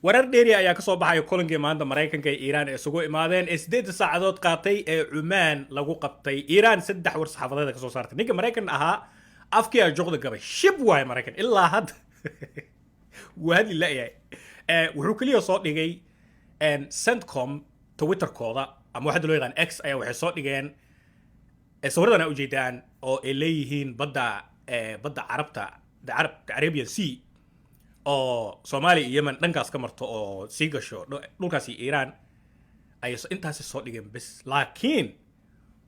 warar dheeri ayaa ka soo baxay kulankii maanta Mareykanka iyo Iran ee isugu imaadeen 8 saacadood qaatay ee Cumaan lagu qabtay. Iran 3 war saxaafadeed ka soo saartay. Ninka Mareykan ahaa afkii joogda gabay shib waay Mareykan ilaa had wadi la yahay wuxuu kaliya soo dhigay CENTCOM Twitter-kooda ama waxa loo yaqaan X ayaa waxay soo dhigeen sawirada u jeedaan oo ay leeyihiin badda Carabta the Arabian Sea oo Soomaaliya iyo Yemen dhankaas ka marto oo sii gasho dhulkaasi Iran ay intaas soo dhigeen bas laakiin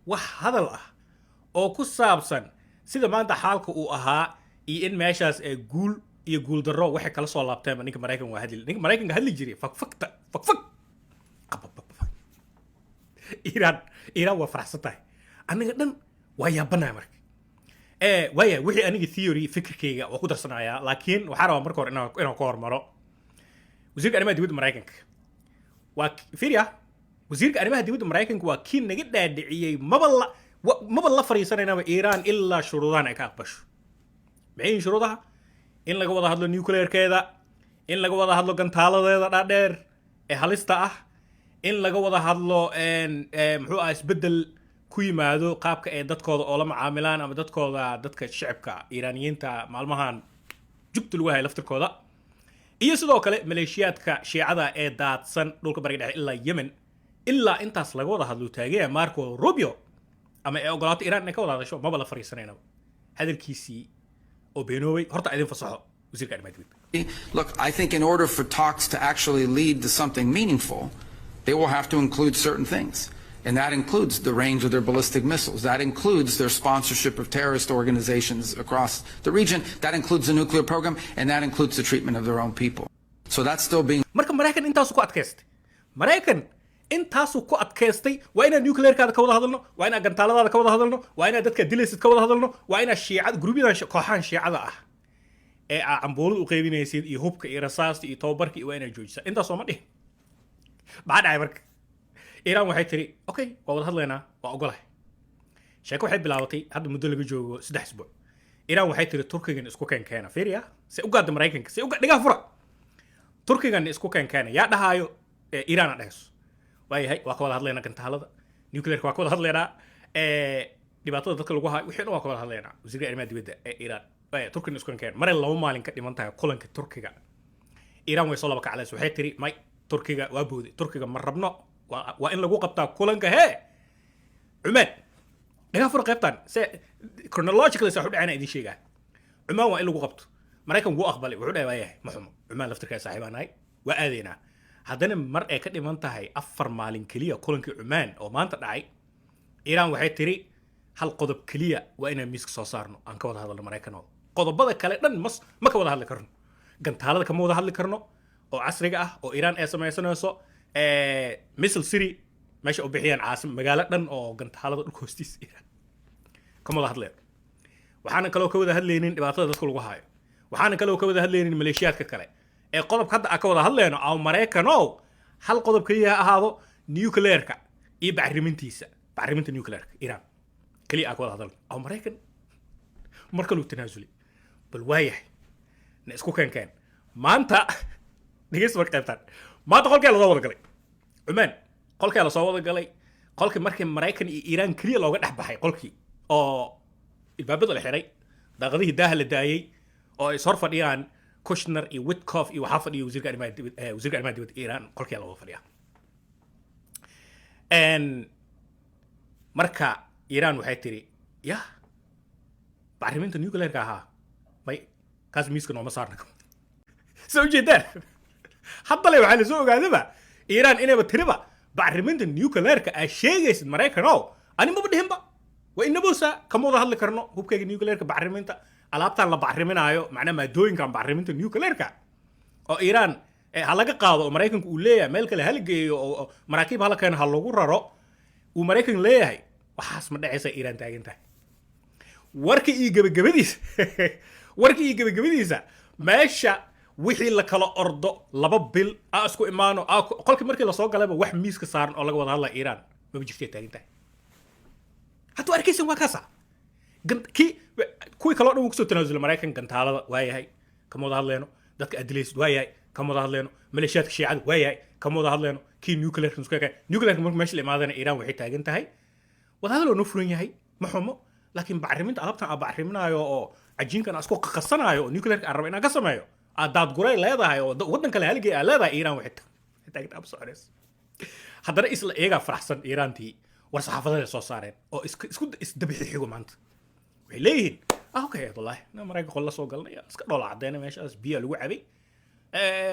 wax hadal ah oo ku saabsan sida maanta xaalka uu ahaa iyo in meeshaas ay guul darro waxay kala soo laabteen ninka Mareykan waa hadli ninka Mareykan hadli jiray fak Iran waa faraxsatay aniga dhan waa yaabanahay marka waya wixii aniga theory fikirkayga waa ku darsanayaa laakiin waxaan rabaa marka hore inaan ka hormaro wasiirka arrimaha dibadda Mareykanka waa fiiriya wasiirka arrimaha dibadda Mareykanka waa kii naga dhaadhiciyay maba la fariisanayna Iran ilaa shuruudahan ay ka aqbasho maxay shuruudaha in laga wada hadlo nuclear-keeda in laga wada hadlo gantaaladeeda dhaadheer ee halista ah in laga wada hadlo muxuu ah isbedel ku yimaado qaabka ay dadkooda oo la macaamilaan ama dadka shacabka Iiraaniyiinta maalmahan jubta lagu hay laftirkooda iyo sidoo kale maleeshiyaadka shiicada ee daadsan dhulka bariga dhexe ilaa Yemen ilaa intaas laga wada hadlo taagaya Marco Rubio ama ay ogolaato Iran inay ka wada hadasho maba la fariisanayna hadalkiisii oo beenoobay horta idin fasaxo wasiirka arrimaha dibadda. Look, I think in order for talks to actually lead to something meaningful, they will have to include certain things. And that includes the range of their ballistic missiles. That includes their sponsorship of terrorist organizations across the region. That includes the nuclear program, and that includes the treatment of their own people. So that's still being... marka Mareykan intaasu ku adkaystay. Mareykan intaasu ku adkaystay waa inaan nuclear-kaada ka wada hadalno, waa inaan gantaaladaada ka wada hadalno, waa inaan dadka dilaysid ka wada hadalno, waa inaan shiicada gurubyadan kooxahan shiicada ah ee amboolada u qaybinaysid iyo hubka iyo rasaasta iyo tababarka iyo waa inaan joojisaa. Intaas oo ma dhihin. Maxaa dhacay marka? Iran waxay tiri okay waa wada hadlaynaa waa ogolahay sheeko waxay bilaabatay hadda muddo laga joogo 3 isbuuc Iran waxay tiri Turkigan isku keenkeena fiiriya si u gaad Mareykanka si u dhiga fura Turkigan isku keenkeena yaa dhahayo Iran dhahayso waayahay waa ka wada hadlaynaa gantaalada nuclear waa ka wada hadlaynaa dhibaatada dadka lagu hayo wixii dhan waa ka wada hadlaynaa wasiirka arrimaha dibadda ee Iran Turkigan isku keenkeena mar laba maalin ka dhiman tahay kulanka Turkiga Iran way soo laba kaclays waxay tiri may Turkiga waa boodi Turkiga ma rabno waa in lagu qabtaa kulanka Cumaan dhaga fur qaybtan se chronologically sax u dhacayna idin sheegaa Cumaan waa in lagu qabto Mareykan wuu aqbalay wuxuu dhahay waayahay maxumo Cumaan laftirka saaxiibanahay waa aadeena haddana mar ay ka dhiman tahay 4 maalin kaliya kulankii Cumaan oo maanta dhacay Iran waxay tiri hal qodob kaliya waa inaan miiska soo saarno aan ka wada hadalno Mareykan oo qodobada kale dhan ma ka wada hadli karno gantaalada kama wada hadli karno oo casriga ah oo Iran ay samaysanayso missile city meesha u bixiyaan caasim magaalo dhan oo gantaalada dhulka hoostiisa Iran kama wada hadleen waxaana kaloo ka wada hadlaynin dhibaatada dadka lagu hayo waxaana kaloo ka wada hadlaynin maleeshiyaadka kale ee qodobka hadda ka wada hadleeno oo Mareykanoo hal qodob kaliya ahaado nuclear-ka iyo bacriminta nuclear-ka Iran kaliya ka wada hadalno oo Mareykan marka loo tanaasuli bal waayahay na isku keenkeen maanta dhigis war qaybtan maanta qolkee la soo wada galay Cumaan qolkee la soo wada galay qolkii markii Mareykan iyo Iran kaliya looga dhex baxay qolkii oo ilbaabada la xiray daaqadihii daaha la daayay oo ay soo fadhiyaan Kushner iyo Witkoff iyo waxa fadhiyo wasiirka arrimaha dibadda Iran qolkii la wada fadhiya marka Iran waxay tiri ya bacriminta nuclear-ka ahaa may kaas miiska nooma saarna soo jeedaan hadda le waxaa la soo ogaadaba Iran inayba tiriba bacriminta nuclear-ka ay sheegaysid Mareykanoo ani maba dhihinba waa inabuusa kama wada hadli karno hubkayga nuclear-ka bacriminta alaabtaan la bacriminaayo macnaa maadooyinkan bacriminta nuclear-ka oo Iran ha laga qaado oo Mareykanku uu leeyahay meel kale hala geeyo oo maraakiib hala keeno ha lagu raro uu Mareykan leeyahay waxaas ma dhacaysa Iran taagan tahay warkii iyo gabagabadiisa meesha wixii la kala ordo 2 bil isku imaano qolkii markii la soo galayba wax miiska saaran oo laga wada hadlay Iran ma jirtay taagan tahay hatta arkaysan waa kaasa kuwii kale oo dhan uu kusoo tanaasulay Mareykan gantaalada waayahay kama wada hadlayno dadka adilaysid waayahay كم وضع لنا ميليشيات الشيعة وياي كم وضع لنا كي نيوكلير نيوكلير مش لماذا إيران وحيد تاجنتهاي وهذا لو نفرين هاي محمو لكن بعرمين ألبتنا بعرمنا يو عجين كان أسكو قصنا يو نيوكلير عربنا قسم يو أداد قري لا هذا يو ودن كله هلقي لا هذا إيران وحيد تاجنت أبو سعرس هذا إسلا إيجا فرحسن إيران تي ورصحافة الصوصارين أو إسكو إسدبحي حيو مانت ويلين أوكي والله أنا مريك خلصوا قلنا يا إسكو والله عدينا ماشي أس بيا الوعبي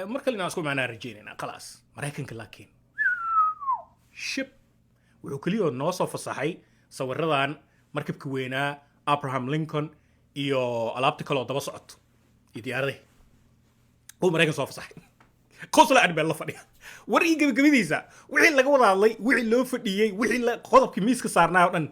مركلنا أسكو معنا رجينا خلاص مريكن كلاكين شب وكليو نوصف الصحي صور ردان مركب كوينا أبراهام لينكولن إيو ألابتي كلو دبا صعد يدياري هو مريكن صوف صحي قوصل عن بالله فنيا ورقي قبيديسا وحي لغا ودا الله وحي لو فديي وحي لا قodobki miiska saarnaa oo dhan